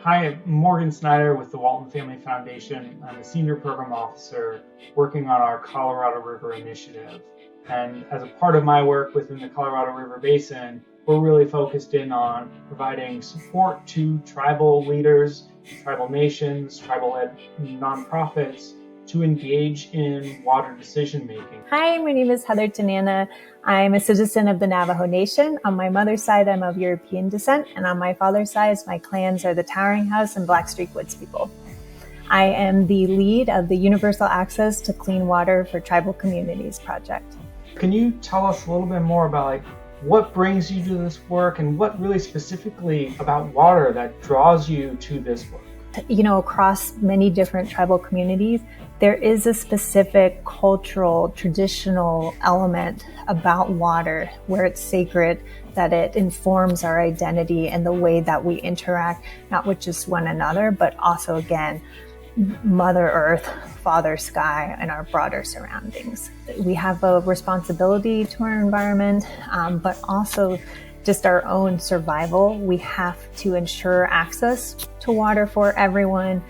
Hi, I'm Morgan Snyder with the Walton Family Foundation. I'm a senior program officer working on our Colorado River initiative. And as a part of my work within the Colorado River Basin, we're really focused in on providing support to tribal leaders, tribal nations, tribal-led nonprofits to engage in water decision making. Hi, my name is Heather Tanana. I'm a citizen of the Navajo Nation. On my mother's side, I'm of European descent, and on my father's side, my clans are the Towering House and Blackstreak Woods people. I am the lead of the Universal Access to Clean Water for Tribal Communities project. Can you tell us a little bit more about what brings you to this work and what really specifically about water that draws you to this work? Across many different tribal communities, there is a specific cultural, traditional element about water where it's sacred, that it informs our identity and the way that we interact, not with just one another, but also, again, Mother Earth, Father Sky, and our broader surroundings. We have a responsibility to our environment, but also just our own survival. We have to ensure access to water for everyone,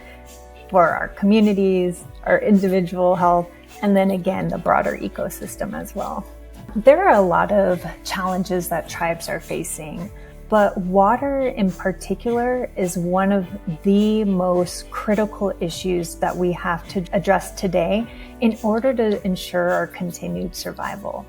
for our communities, our individual health, and then again, the broader ecosystem as well. There are a lot of challenges that tribes are facing, but water in particular is one of the most critical issues that we have to address today in order to ensure our continued survival.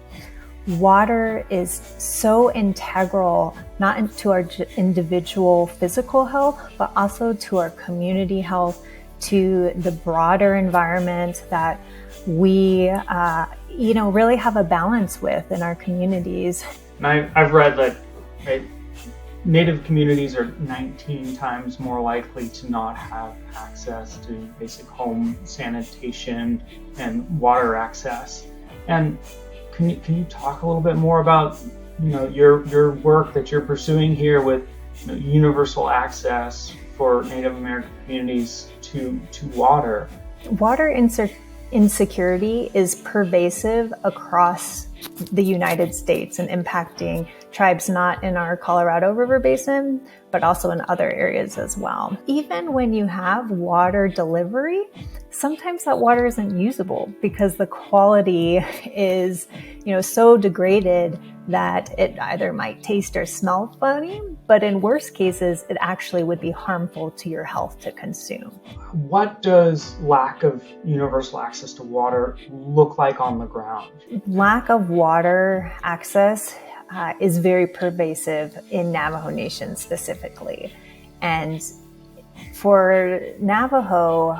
Water is so integral, not to our individual physical health, but also to our community health, to the broader environment that we, really have a balance with in our communities. And I've read that Native communities are 19 times more likely to not have access to basic home sanitation and water access. And can you talk a little bit more about your work that you're pursuing here with universal access for Native American communities to water? Water insecurity is pervasive across the United States and impacting tribes not in our Colorado River Basin, but also in other areas as well. Even when you have water delivery, sometimes that water isn't usable because the quality is, so degraded that it either might taste or smell funny, but in worst cases, it actually would be harmful to your health to consume. What does lack of universal access to water look like on the ground? Lack of water access is very pervasive in Navajo Nation specifically. And for Navajo,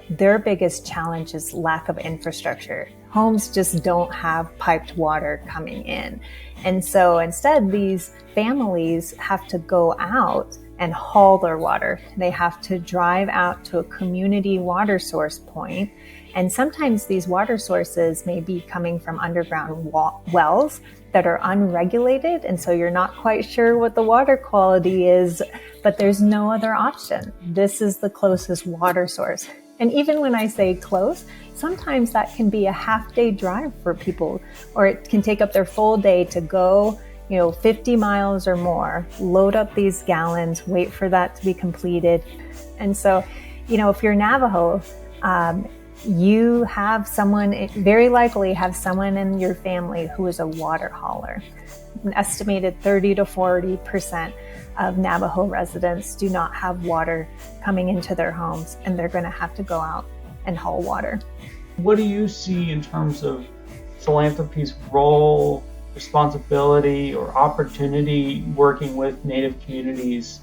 their biggest challenge is lack of infrastructure. Homes just don't have piped water coming in. And so instead, these families have to go out and haul their water. They have to drive out to a community water source point. And sometimes these water sources may be coming from underground wells that are unregulated. And so you're not quite sure what the water quality is, but there's no other option. This is the closest water source. And even when I say close, sometimes that can be a half-day drive for people, or it can take up their full day to go 50 miles or more, load up these gallons, wait for that to be completed. And so, if you're Navajo, you have someone, very likely have someone in your family who is a water hauler. An estimated 30 to 40% of Navajo residents do not have water coming into their homes, and they're going to have to go out and haul water. What do you see in terms of philanthropy's role, responsibility, or opportunity working with Native communities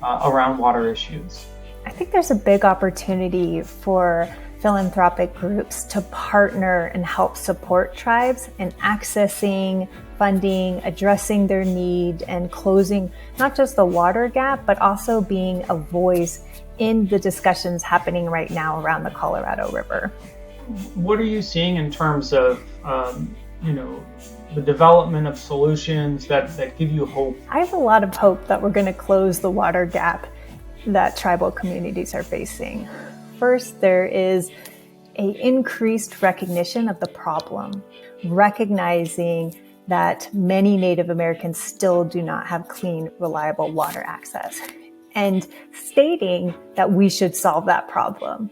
around water issues? I think there's a big opportunity for philanthropic groups to partner and help support tribes in accessing funding, addressing their need, and closing not just the water gap, but also being a voice in the discussions happening right now around the Colorado River. What are you seeing in terms of, the development of solutions that give you hope? I have a lot of hope that we're going to close the water gap that tribal communities are facing. First, there is an increased recognition of the problem, recognizing that many Native Americans still do not have clean, reliable water access. and stating that we should solve that problem.